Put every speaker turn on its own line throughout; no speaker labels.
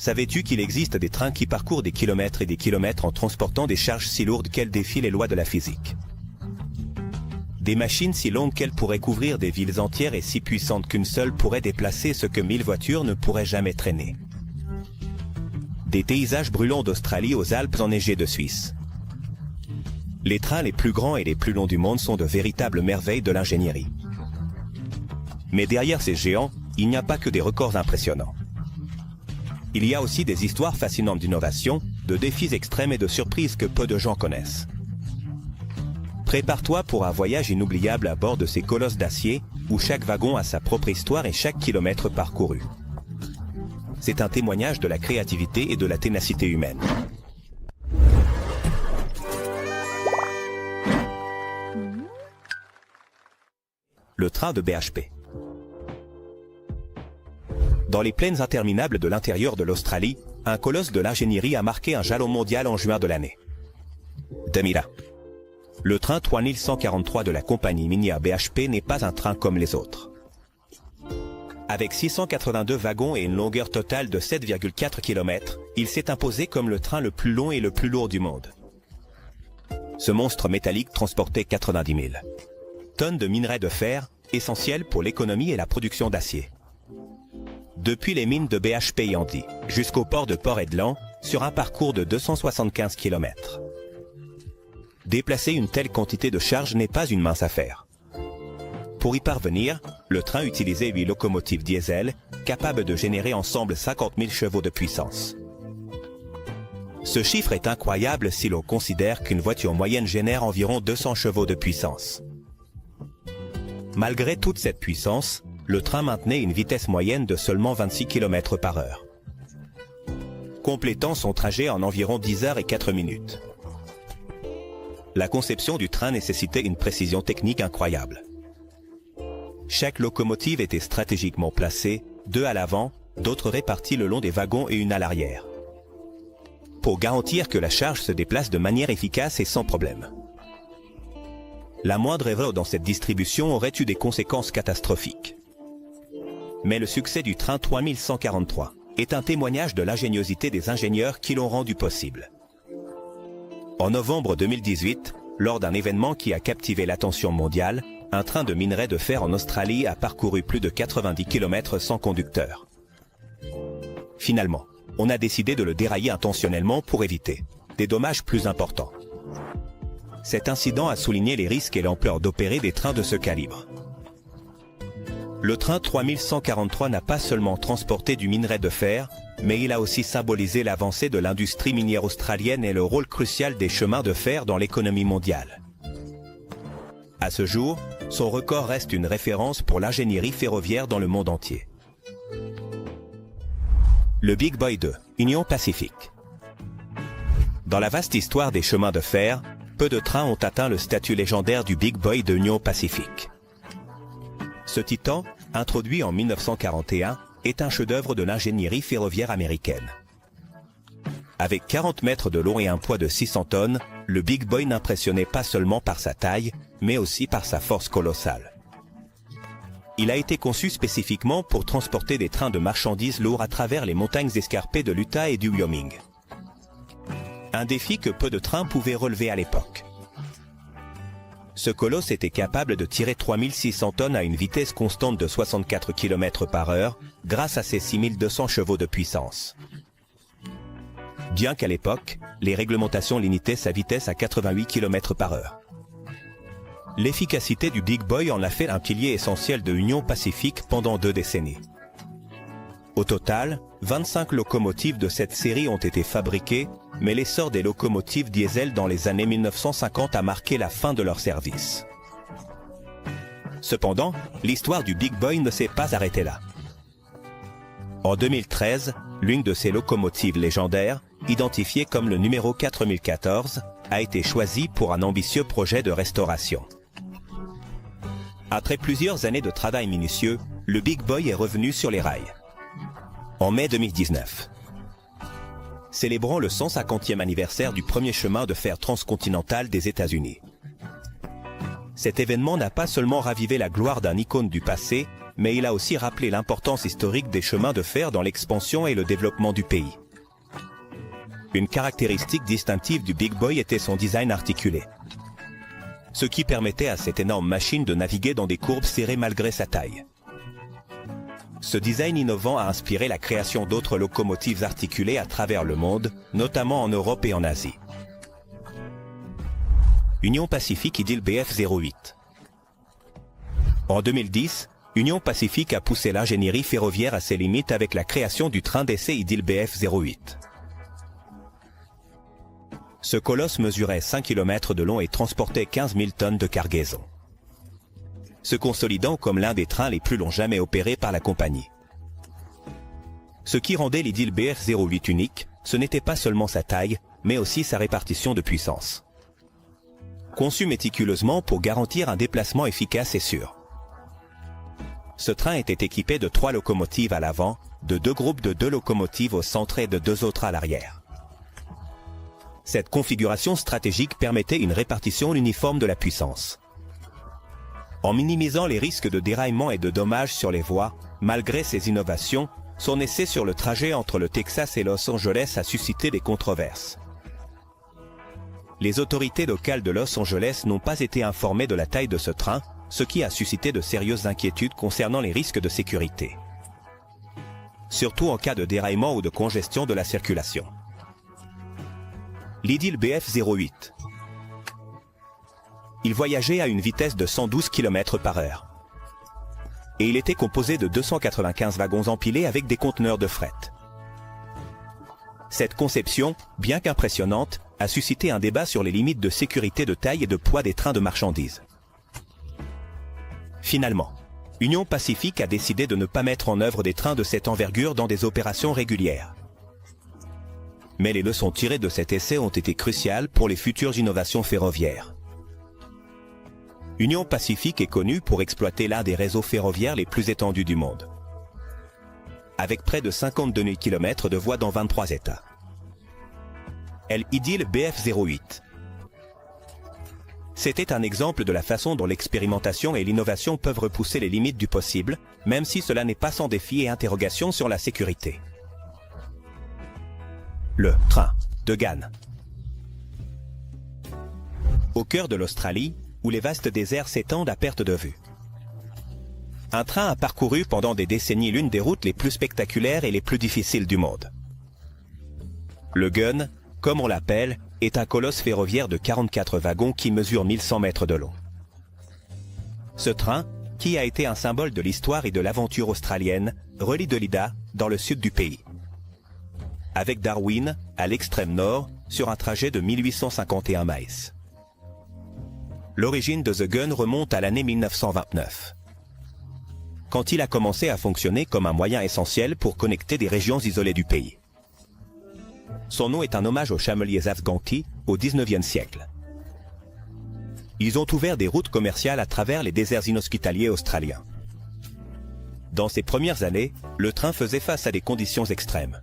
Savais-tu qu'il existe des trains qui parcourent des kilomètres et des kilomètres en transportant des charges si lourdes qu'elles défient les lois de la physique? Des machines si longues qu'elles pourraient couvrir des villes entières et si puissantes qu'une seule pourrait déplacer ce que 1000 voitures ne pourraient jamais traîner. Des paysages brûlants d'Australie aux Alpes enneigées de Suisse. Les trains les plus grands et les plus longs du monde sont de véritables merveilles de l'ingénierie. Mais derrière ces géants, il n'y a pas que des records impressionnants. Il y a aussi des histoires fascinantes d'innovation, de défis extrêmes et de surprises que peu de gens connaissent. Prépare-toi pour un voyage inoubliable à bord de ces colosses d'acier, où chaque wagon a sa propre histoire et chaque kilomètre parcouru. C'est un témoignage de la créativité et de la ténacité humaine. Le train de BHP. Dans les plaines interminables de l'intérieur de l'Australie, un colosse de l'ingénierie a marqué un jalon mondial en juin de l'année 2000. Le train 3143 de la compagnie minière BHP n'est pas un train comme les autres. Avec 682 wagons et une longueur totale de 7,4 km, il s'est imposé comme le train le plus long et le plus lourd du monde. Ce monstre métallique transportait 90 000 tonnes de minerais de fer, essentiels pour l'économie et la production d'acier. Depuis les mines de BHP Yandi jusqu'au port de Port-Hedland, sur un parcours de 275 km. Déplacer une telle quantité de charge n'est pas une mince affaire. Pour y parvenir, le train utilisait 8 locomotives diesel, capables de générer ensemble 50 000 chevaux de puissance. Ce chiffre est incroyable si l'on considère qu'une voiture moyenne génère environ 200 chevaux de puissance. Malgré toute cette puissance, le train maintenait une vitesse moyenne de seulement 26 km/h, complétant son trajet en environ 10 heures et 4 minutes. La conception du train nécessitait une précision technique incroyable. Chaque locomotive était stratégiquement placée, 2 à l'avant, d'autres réparties le long des wagons et une à l'arrière, pour garantir que la charge se déplace de manière efficace et sans problème. La moindre erreur dans cette distribution aurait eu des conséquences catastrophiques. Mais le succès du train 3143 est un témoignage de l'ingéniosité des ingénieurs qui l'ont rendu possible. En novembre 2018, lors d'un événement qui a captivé l'attention mondiale, un train de minerai de fer en Australie a parcouru plus de 90 km sans conducteur. Finalement, on a décidé de le dérailler intentionnellement pour éviter des dommages plus importants. Cet incident a souligné les risques et l'ampleur d'opérer des trains de ce calibre. Le train 3143 n'a pas seulement transporté du minerai de fer, mais il a aussi symbolisé l'avancée de l'industrie minière australienne et le rôle crucial des chemins de fer dans l'économie mondiale. À ce jour, son record reste une référence pour l'ingénierie ferroviaire dans le monde entier. Le Big Boy 2, Union Pacifique. Dans la vaste histoire des chemins de fer, peu de trains ont atteint le statut légendaire du Big Boy de Union Pacifique. Ce titan, introduit en 1941, est un chef-d'œuvre de l'ingénierie ferroviaire américaine. Avec 40 mètres de long et un poids de 600 tonnes, le Big Boy n'impressionnait pas seulement par sa taille, mais aussi par sa force colossale. Il a été conçu spécifiquement pour transporter des trains de marchandises lourds à travers les montagnes escarpées de l'Utah et du Wyoming. Un défi que peu de trains pouvaient relever à l'époque. Ce colosse était capable de tirer 3600 tonnes à une vitesse constante de 64 km/h grâce à ses 6200 chevaux de puissance. Bien qu'à l'époque, les réglementations limitaient sa vitesse à 88 km/h. L'efficacité du Big Boy en a fait un pilier essentiel de Union Pacifique pendant 2 décennies. Au total, 25 locomotives de cette série ont été fabriquées, mais l'essor des locomotives diesel dans les années 1950 a marqué la fin de leur service. Cependant, l'histoire du Big Boy ne s'est pas arrêtée là. En 2013, l'une de ces locomotives légendaires, identifiée comme le numéro 4014, a été choisie pour un ambitieux projet de restauration. Après plusieurs années de travail minutieux, le Big Boy est revenu sur les rails. En mai 2019. Célébrant le 150e anniversaire du premier chemin de fer transcontinental des États-Unis. Cet événement n'a pas seulement ravivé la gloire d'un icône du passé, mais il a aussi rappelé l'importance historique des chemins de fer dans l'expansion et le développement du pays. Une caractéristique distinctive du Big Boy était son design articulé, ce qui permettait à cette énorme machine de naviguer dans des courbes serrées malgré sa taille. Ce design innovant a inspiré la création d'autres locomotives articulées à travers le monde, notamment en Europe et en Asie. Union Pacific Idylle BF08. En 2010, Union Pacific a poussé l'ingénierie ferroviaire à ses limites avec la création du train d'essai Idylle BF08. Ce colosse mesurait 5 km de long et transportait 15 000 tonnes de cargaison, se consolidant comme l'un des trains les plus longs jamais opérés par la compagnie. Ce qui rendait l'Idylle BF08 unique, ce n'était pas seulement sa taille, mais aussi sa répartition de puissance. Conçu méticuleusement pour garantir un déplacement efficace et sûr. Ce train était équipé de 3 locomotives à l'avant, de 2 groupes de 2 locomotives au centre et de 2 autres à l'arrière. Cette configuration stratégique permettait une répartition uniforme de la puissance. En minimisant les risques de déraillement et de dommages sur les voies, malgré ces innovations, son essai sur le trajet entre le Texas et Los Angeles a suscité des controverses. Les autorités locales de Los Angeles n'ont pas été informées de la taille de ce train, ce qui a suscité de sérieuses inquiétudes concernant les risques de sécurité, surtout en cas de déraillement ou de congestion de la circulation. L'Idylle BF08. Il voyageait à une vitesse de 112 km/h. Et il était composé de 295 wagons empilés avec des conteneurs de fret. Cette conception, bien qu'impressionnante, a suscité un débat sur les limites de sécurité de taille et de poids des trains de marchandises. Finalement, Union Pacific a décidé de ne pas mettre en œuvre des trains de cette envergure dans des opérations régulières. Mais les leçons tirées de cet essai ont été cruciales pour les futures innovations ferroviaires. Union Pacific est connue pour exploiter l'un des réseaux ferroviaires les plus étendus du monde, avec près de 52 000 km de voies dans 23 États. L'Idylle BF08. C'était un exemple de la façon dont l'expérimentation et l'innovation peuvent repousser les limites du possible, même si cela n'est pas sans défis et interrogations sur la sécurité. Le train de Gann. Au cœur de l'Australie, où les vastes déserts s'étendent à perte de vue. Un train a parcouru pendant des décennies l'une des routes les plus spectaculaires et les plus difficiles du monde. Le Gunn, comme on l'appelle, est un colosse ferroviaire de 44 wagons qui mesure 1100 mètres de long. Ce train, qui a été un symbole de l'histoire et de l'aventure australienne, relie Dellida, dans le sud du pays, avec Darwin, à l'extrême nord, sur un trajet de 1851 miles. L'origine de The Gunn remonte à l'année 1929, quand il a commencé à fonctionner comme un moyen essentiel pour connecter des régions isolées du pays. Son nom est un hommage aux chameliers afghantis au XIXe siècle. Ils ont ouvert des routes commerciales à travers les déserts inhospitaliers australiens. Dans ces premières années, le train faisait face à des conditions extrêmes.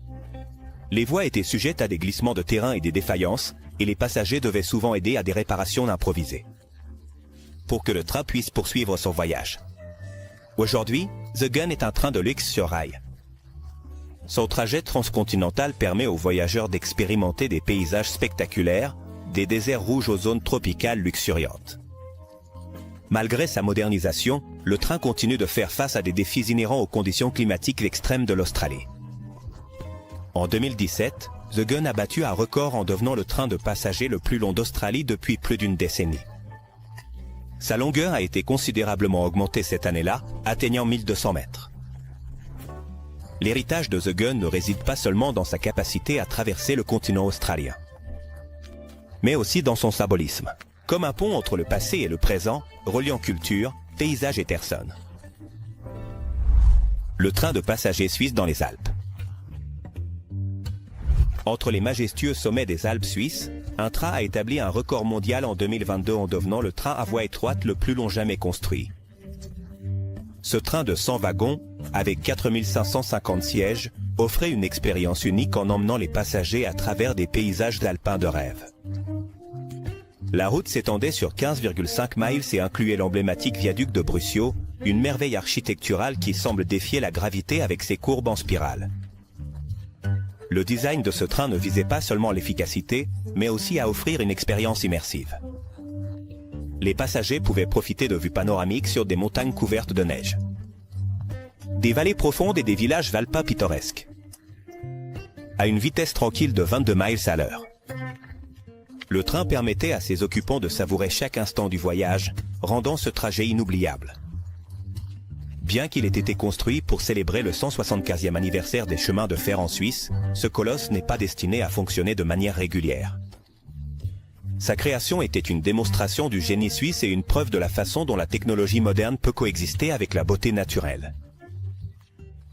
Les voies étaient sujettes à des glissements de terrain et des défaillances, et les passagers devaient souvent aider à des réparations improvisées, pour que le train puisse poursuivre son voyage. Aujourd'hui, The Gunn est un train de luxe sur rail. Son trajet transcontinental permet aux voyageurs d'expérimenter des paysages spectaculaires, des déserts rouges aux zones tropicales luxuriantes. Malgré sa modernisation, le train continue de faire face à des défis inhérents aux conditions climatiques extrêmes de l'Australie. En 2017, The Gunn a battu un record en devenant le train de passagers le plus long d'Australie depuis plus d'une décennie. Sa longueur a été considérablement augmentée cette année-là, atteignant 1200 mètres. L'héritage de The Gunn ne réside pas seulement dans sa capacité à traverser le continent australien, mais aussi dans son symbolisme, comme un pont entre le passé et le présent, reliant culture, paysage et personnes. Le train de passagers suisse dans les Alpes. Entre les majestueux sommets des Alpes suisses, un train a établi un record mondial en 2022 en devenant le train à voie étroite le plus long jamais construit. Ce train de 100 wagons, avec 4550 sièges, offrait une expérience unique en emmenant les passagers à travers des paysages alpins de rêve. La route s'étendait sur 15,5 miles et incluait l'emblématique viaduc de Brusio, une merveille architecturale qui semble défier la gravité avec ses courbes en spirale. Le design de ce train ne visait pas seulement l'efficacité, mais aussi à offrir une expérience immersive. Les passagers pouvaient profiter de vues panoramiques sur des montagnes couvertes de neige, des vallées profondes et des villages valpas pittoresques, à une vitesse tranquille de 22 miles à l'heure. Le train permettait à ses occupants de savourer chaque instant du voyage, rendant ce trajet inoubliable. Bien qu'il ait été construit pour célébrer le 175e anniversaire des chemins de fer en Suisse, ce colosse n'est pas destiné à fonctionner de manière régulière. Sa création était une démonstration du génie suisse et une preuve de la façon dont la technologie moderne peut coexister avec la beauté naturelle.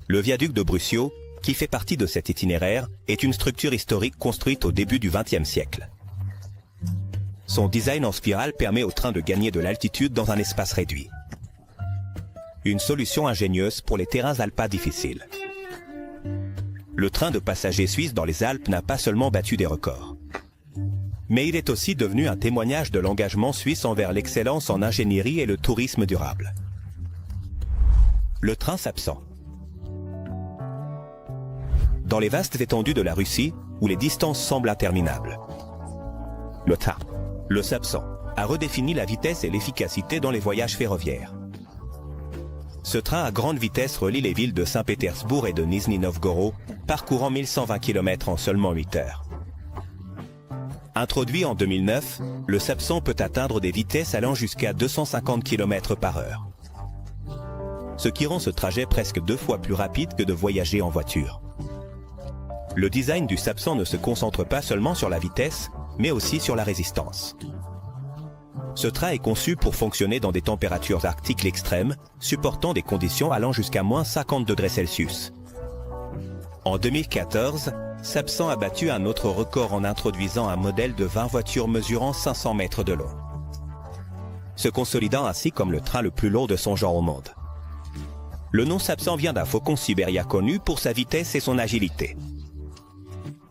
Le viaduc de Brusio, qui fait partie de cet itinéraire, est une structure historique construite au début du XXe siècle. Son design en spirale permet au train de gagner de l'altitude dans un espace réduit. Une solution ingénieuse pour les terrains alpins difficiles. Le train de passagers suisse dans les Alpes n'a pas seulement battu des records, mais il est aussi devenu un témoignage de l'engagement suisse envers l'excellence en ingénierie et le tourisme durable. Le train Sapsan. Dans les vastes étendues de la Russie, où les distances semblent interminables, le Sapsan a redéfini la vitesse et l'efficacité dans les voyages ferroviaires. Ce train à grande vitesse relie les villes de Saint-Pétersbourg et de Nizhny Novgorod, parcourant 1120 km en seulement 8 heures. Introduit en 2009, le Sapsan peut atteindre des vitesses allant jusqu'à 250 km par heure. Ce qui rend ce trajet presque 2 fois plus rapide que de voyager en voiture. Le design du Sapsan ne se concentre pas seulement sur la vitesse, mais aussi sur la résistance. Ce train est conçu pour fonctionner dans des températures arctiques extrêmes, supportant des conditions allant jusqu'à moins 50 degrés Celsius. En 2014, Sapsan a battu un autre record en introduisant un modèle de 20 voitures mesurant 500 mètres de long, se consolidant ainsi comme le train le plus lourd de son genre au monde. Le nom Sapsan vient d'un faucon Siberia connu pour sa vitesse et son agilité,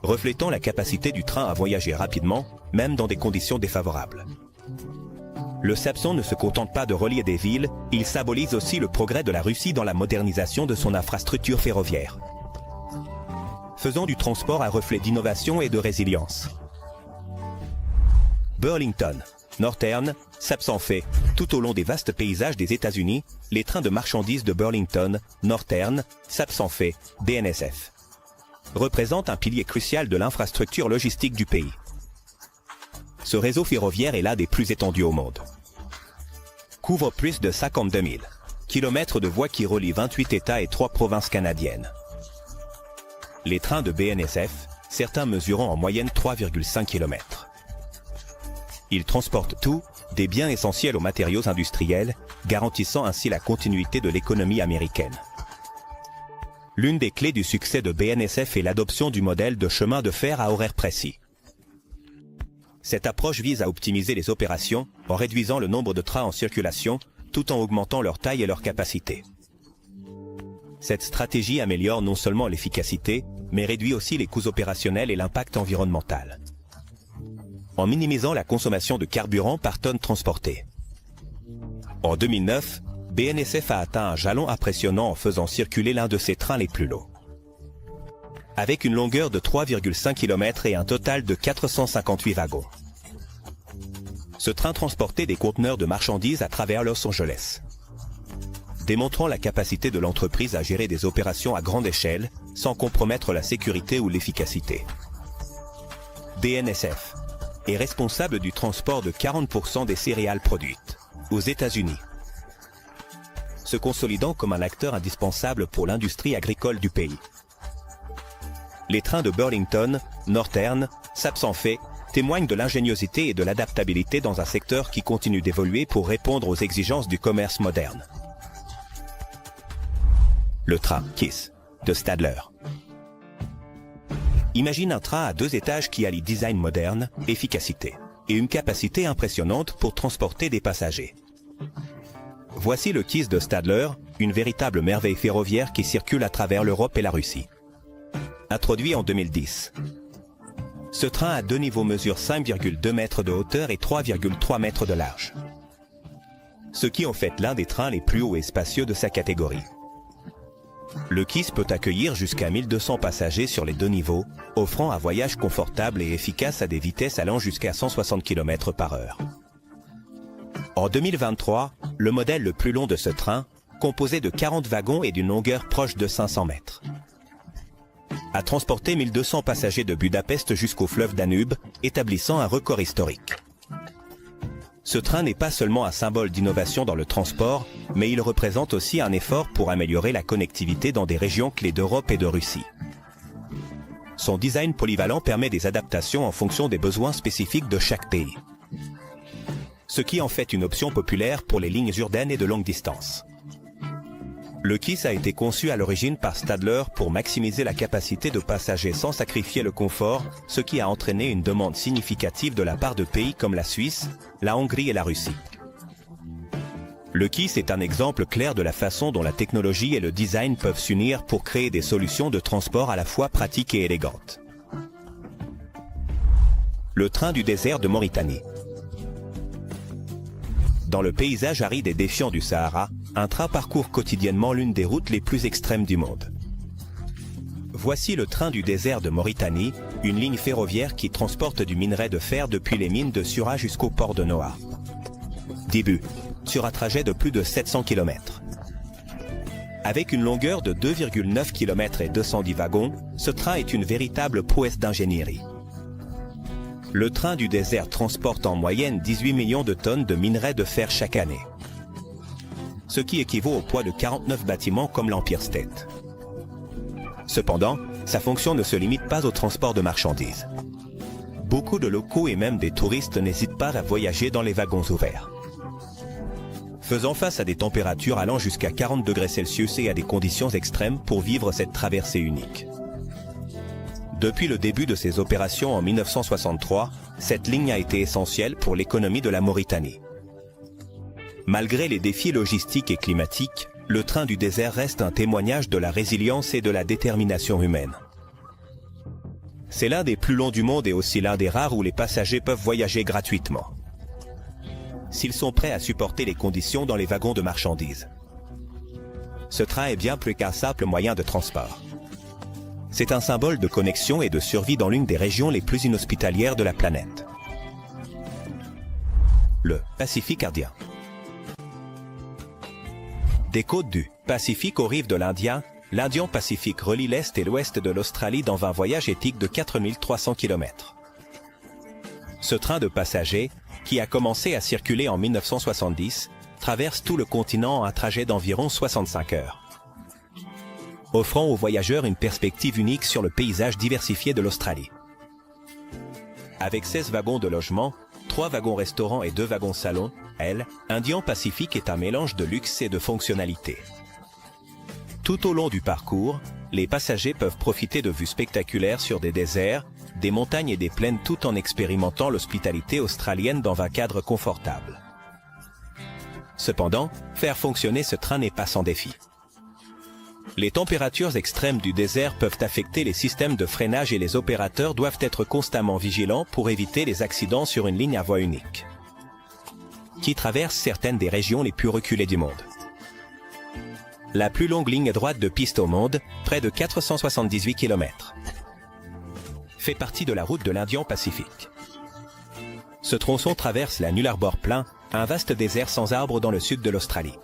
reflétant la capacité du train à voyager rapidement, même dans des conditions défavorables. Le Sapsan ne se contente pas de relier des villes, il symbolise aussi le progrès de la Russie dans la modernisation de son infrastructure ferroviaire, faisant du transport un reflet d'innovation et de résilience. Burlington, Northern, Sapsan fait, tout au long des vastes paysages des États-Unis, les trains de marchandises de Burlington, Northern, Sapsan fait, BNSF, représentent un pilier crucial de l'infrastructure logistique du pays. Ce réseau ferroviaire est l'un des plus étendus au monde. Couvre plus de 52 000 km de voies qui relient 28 États et 3 provinces canadiennes. Les trains de BNSF, certains mesurant en moyenne 3,5 km. Ils transportent tout, des biens essentiels aux matériaux industriels, garantissant ainsi la continuité de l'économie américaine. L'une des clés du succès de BNSF est l'adoption du modèle de chemin de fer à horaire précis. Cette approche vise à optimiser les opérations en réduisant le nombre de trains en circulation tout en augmentant leur taille et leur capacité. Cette stratégie améliore non seulement l'efficacité, mais réduit aussi les coûts opérationnels et l'impact environnemental, en minimisant la consommation de carburant par tonne transportée. En 2009, BNSF a atteint un jalon impressionnant en faisant circuler l'un de ses trains les plus longs, avec une longueur de 3,5 km et un total de 458 wagons. Ce train transportait des conteneurs de marchandises à travers Los Angeles, démontrant la capacité de l'entreprise à gérer des opérations à grande échelle sans compromettre la sécurité ou l'efficacité. BNSF est responsable du transport de 40% des céréales produites aux États-Unis, se consolidant comme un acteur indispensable pour l'industrie agricole du pays. Les trains de Burlington, Northern, Sapsan fait témoignent de l'ingéniosité et de l'adaptabilité dans un secteur qui continue d'évoluer pour répondre aux exigences du commerce moderne. Le train KISS de Stadler. Imagine un train à 2 étages qui allie design moderne, efficacité et une capacité impressionnante pour transporter des passagers. Voici le KISS de Stadler, une véritable merveille ferroviaire qui circule à travers l'Europe et la Russie. Introduit en 2010. Ce train à deux niveaux mesure 5,2 mètres de hauteur et 3,3 mètres de large, ce qui en fait l'un des trains les plus hauts et spacieux de sa catégorie. Le KISS peut accueillir jusqu'à 1200 passagers sur les deux niveaux, offrant un voyage confortable et efficace à des vitesses allant jusqu'à 160 km/h. En 2023, le modèle le plus long de ce train, composé de 40 wagons et d'une longueur proche de 500 mètres, a transporté 1200 passagers de Budapest jusqu'au fleuve Danube, établissant un record historique. Ce train n'est pas seulement un symbole d'innovation dans le transport, mais il représente aussi un effort pour améliorer la connectivité dans des régions clés d'Europe et de Russie. Son design polyvalent permet des adaptations en fonction des besoins spécifiques de chaque pays, ce qui en fait une option populaire pour les lignes urbaines et de longue distance. Le KISS a été conçu à l'origine par Stadler pour maximiser la capacité de passagers sans sacrifier le confort, ce qui a entraîné une demande significative de la part de pays comme la Suisse, la Hongrie et la Russie. Le KISS est un exemple clair de la façon dont la technologie et le design peuvent s'unir pour créer des solutions de transport à la fois pratiques et élégantes. Le train du désert de Mauritanie. Dans le paysage aride et défiant du Sahara, un train parcourt quotidiennement l'une des routes les plus extrêmes du monde. Voici le train du désert de Mauritanie, une ligne ferroviaire qui transporte du minerai de fer depuis les mines de Sura jusqu'au port de Noa. Début, sur un trajet de plus de 700 km. Avec une longueur de 2,9 km et 210 wagons, ce train est une véritable prouesse d'ingénierie. Le train du désert transporte en moyenne 18 millions de tonnes de minerai de fer chaque année, ce qui équivaut au poids de 49 bâtiments comme l'Empire State. Cependant, sa fonction ne se limite pas au transport de marchandises. Beaucoup de locaux et même des touristes n'hésitent pas à voyager dans les wagons ouverts. Faisant face à des températures allant jusqu'à 40 degrés Celsius et à des conditions extrêmes pour vivre cette traversée unique. Depuis le début de ses opérations en 1963, cette ligne a été essentielle pour l'économie de la Mauritanie. Malgré les défis logistiques et climatiques, le train du désert reste un témoignage de la résilience et de la détermination humaine. C'est l'un des plus longs du monde et aussi l'un des rares où les passagers peuvent voyager gratuitement, s'ils sont prêts à supporter les conditions dans les wagons de marchandises. Ce train est bien plus qu'un simple moyen de transport. C'est un symbole de connexion et de survie dans l'une des régions les plus inhospitalières de la planète. Le Pacifique indien. Des côtes du Pacifique aux rives de l'Indien, l'Indian Pacific relie l'Est et l'Ouest de l'Australie dans un voyage épique de 4300 km. Ce train de passagers, qui a commencé à circuler en 1970, traverse tout le continent en un trajet d'environ 65 heures, offrant aux voyageurs une perspective unique sur le paysage diversifié de l'Australie. Avec 16 wagons de logement, 3 wagons restaurants et 2 wagons salons, Indian Pacific est un mélange de luxe et de fonctionnalité. Tout au long du parcours, les passagers peuvent profiter de vues spectaculaires sur des déserts, des montagnes et des plaines tout en expérimentant l'hospitalité australienne dans un cadre confortable. Cependant, faire fonctionner ce train n'est pas sans défi. Les températures extrêmes du désert peuvent affecter les systèmes de freinage et les opérateurs doivent être constamment vigilants pour éviter les accidents sur une ligne à voie unique, qui traverse certaines des régions les plus reculées du monde. La plus longue ligne droite de piste au monde, près de 478 km, fait partie de la route de l'Indian Pacific. Ce tronçon traverse la Nullarbor Plain, un vaste désert sans arbres dans le sud de l'Australie.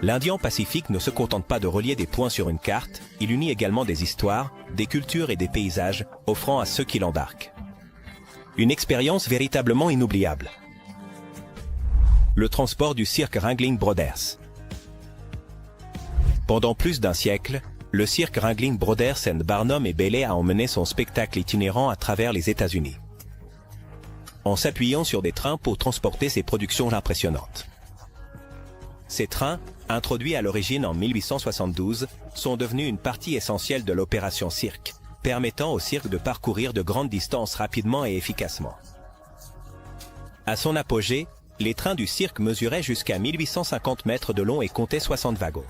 L'Indian Pacific ne se contente pas de relier des points sur une carte, il unit également des histoires, des cultures et des paysages, offrant à ceux qui l'embarquent une expérience véritablement inoubliable. Le transport du cirque Ringling Brothers. Pendant plus d'un siècle, le cirque Ringling Brothers and Barnum et Bailey a emmené son spectacle itinérant à travers les États-Unis, en s'appuyant sur des trains pour transporter ses productions impressionnantes. Ces trains, introduits à l'origine en 1872, sont devenus une partie essentielle de l'opération cirque, permettant au cirque de parcourir de grandes distances rapidement et efficacement. À son apogée, les trains du cirque mesuraient jusqu'à 1850 mètres de long et comptaient 60 wagons,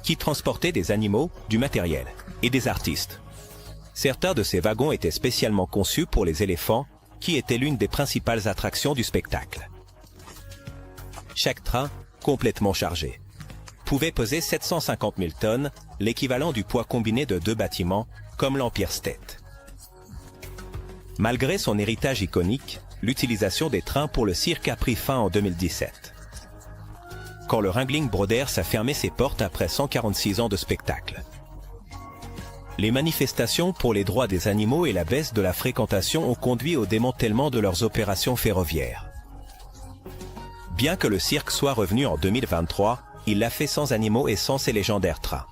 qui transportaient des animaux, du matériel et des artistes. Certains de ces wagons étaient spécialement conçus pour les éléphants, qui étaient l'une des principales attractions du spectacle. Chaque train, complètement chargé, pouvait peser 750 000 tonnes, l'équivalent du poids combiné de 2 bâtiments, comme l'Empire State. Malgré son héritage iconique, l'utilisation des trains pour le cirque a pris fin en 2017. Quand le Ringling Brothers a fermé ses portes après 146 ans de spectacle. Les manifestations pour les droits des animaux et la baisse de la fréquentation ont conduit au démantèlement de leurs opérations ferroviaires. Bien que le cirque soit revenu en 2023, il l'a fait sans animaux et sans ses légendaires trains.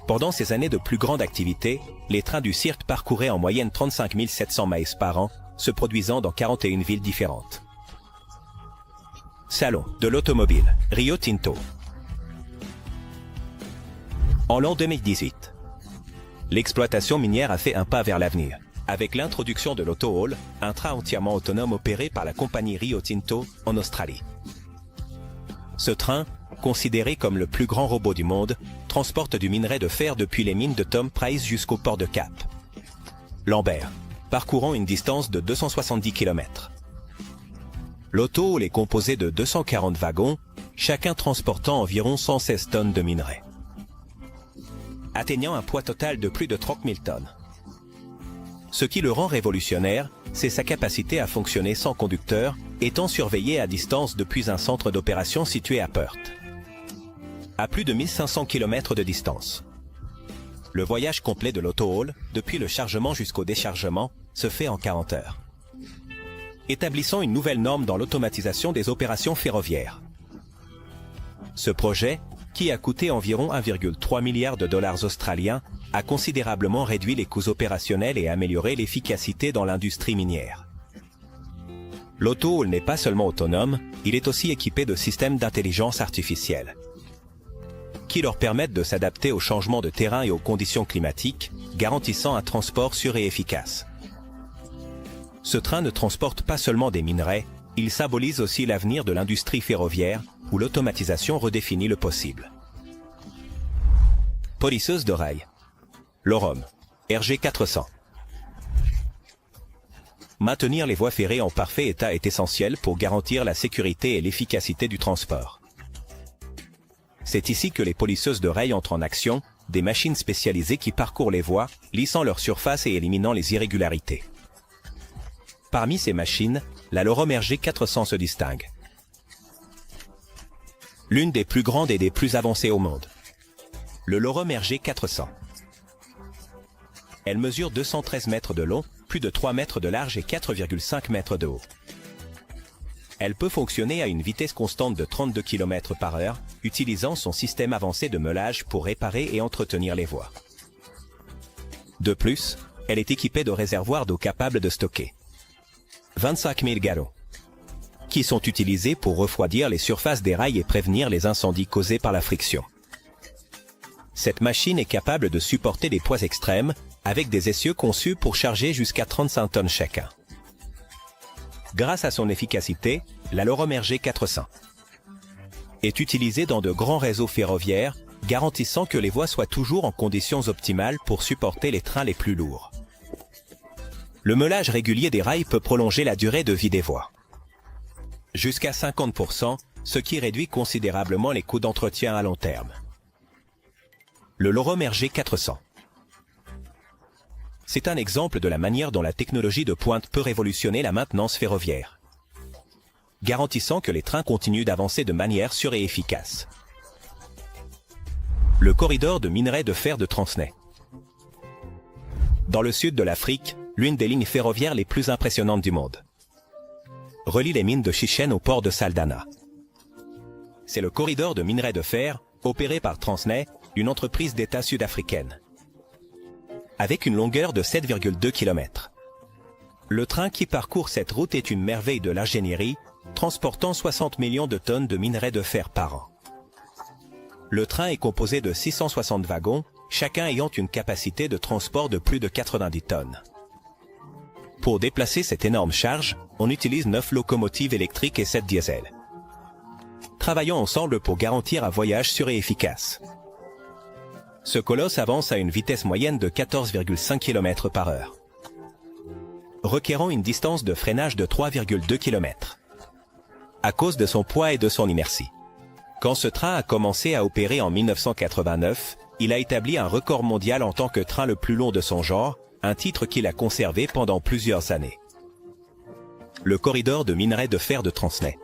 Pendant ces années de plus grande activité, les trains du cirque parcouraient en moyenne 35 700 miles par an, se produisant dans 41 villes différentes. Salon de l'automobile, Rio Tinto. En l'an 2018, l'exploitation minière a fait un pas vers l'avenir, avec l'introduction de l'Auto-Haul, un train entièrement autonome opéré par la compagnie Rio Tinto en Australie. Ce train, considéré comme le plus grand robot du monde, transporte du minerai de fer depuis les mines de Tom Price jusqu'au port de Cap Lambert, parcourant une distance de 270 km. L'Auto-Haul est composé de 240 wagons, chacun transportant environ 116 tonnes de minerai, atteignant un poids total de plus de 30 000 tonnes. Ce qui le rend révolutionnaire, c'est sa capacité à fonctionner sans conducteur, étant surveillé à distance depuis un centre d'opération situé à Perth, à plus de 1500 km de distance. Le voyage complet de l'Auto-Haul, depuis le chargement jusqu'au déchargement, se fait en 40 heures, établissant une nouvelle norme dans l'automatisation des opérations ferroviaires. Ce projet, qui a coûté environ 1,3 milliard de dollars australiens, a considérablement réduit les coûts opérationnels et amélioré l'efficacité dans l'industrie minière. L'Auto-Haul n'est pas seulement autonome, il est aussi équipé de systèmes d'intelligence artificielle, qui leur permettent de s'adapter aux changements de terrain et aux conditions climatiques, garantissant un transport sûr et efficace. Ce train ne transporte pas seulement des minerais, il symbolise aussi l'avenir de l'industrie ferroviaire, où l'automatisation redéfinit le possible. Polisseuse de rails. L'Orom, RG 400. Maintenir les voies ferrées en parfait état est essentiel pour garantir la sécurité et l'efficacité du transport. C'est ici que les polisseuses de rails entrent en action, des machines spécialisées qui parcourent les voies, lissant leur surface et éliminant les irrégularités. Parmi ces machines, la L'Orom RG 400 se distingue. L'une des plus grandes et des plus avancées au monde. Le L'Orom RG 400. Elle mesure 213 mètres de long, plus de 3 mètres de large et 4,5 mètres de haut. Elle peut fonctionner à une vitesse constante de 32 km/h, utilisant son système avancé de meulage pour réparer et entretenir les voies. De plus, elle est équipée de réservoirs d'eau capables de stocker 25 000 gallons, qui sont utilisés pour refroidir les surfaces des rails et prévenir les incendies causés par la friction. Cette machine est capable de supporter des poids extrêmes, avec des essieux conçus pour charger jusqu'à 35 tonnes chacun. Grâce à son efficacité, la L'Orom RG 400 est utilisée dans de grands réseaux ferroviaires, garantissant que les voies soient toujours en conditions optimales pour supporter les trains les plus lourds. Le meulage régulier des rails peut prolonger la durée de vie des voies, jusqu'à 50%, ce qui réduit considérablement les coûts d'entretien à long terme. Le L'Orom RG 400. C'est un exemple de la manière dont la technologie de pointe peut révolutionner la maintenance ferroviaire, garantissant que les trains continuent d'avancer de manière sûre et efficace. Le corridor de minerai de fer de Transnet. Dans le sud de l'Afrique, l'une des lignes ferroviaires les plus impressionnantes du monde relie les mines de Chichen au port de Saldanha. C'est le corridor de minerai de fer, opéré par Transnet, une entreprise d'État sud-africaine, avec une longueur de 7,2 km. Le train qui parcourt cette route est une merveille de l'ingénierie, transportant 60 millions de tonnes de minerai de fer par an. Le train est composé de 660 wagons, chacun ayant une capacité de transport de plus de 90 tonnes. Pour déplacer cette énorme charge, on utilise 9 locomotives électriques et 7 diesels, travaillant ensemble pour garantir un voyage sûr et efficace. Ce colosse avance à une vitesse moyenne de 14,5 km par heure, requérant une distance de freinage de 3,2 km, à cause de son poids et de son inertie. Quand ce train a commencé à opérer en 1989, il a établi un record mondial en tant que train le plus long de son genre, un titre qu'il a conservé pendant plusieurs années. Le corridor de minerai de fer de Transnet.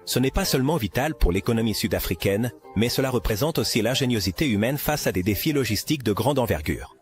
Ce n'est pas seulement vital pour l'économie sud-africaine, mais cela représente aussi l'ingéniosité humaine face à des défis logistiques de grande envergure.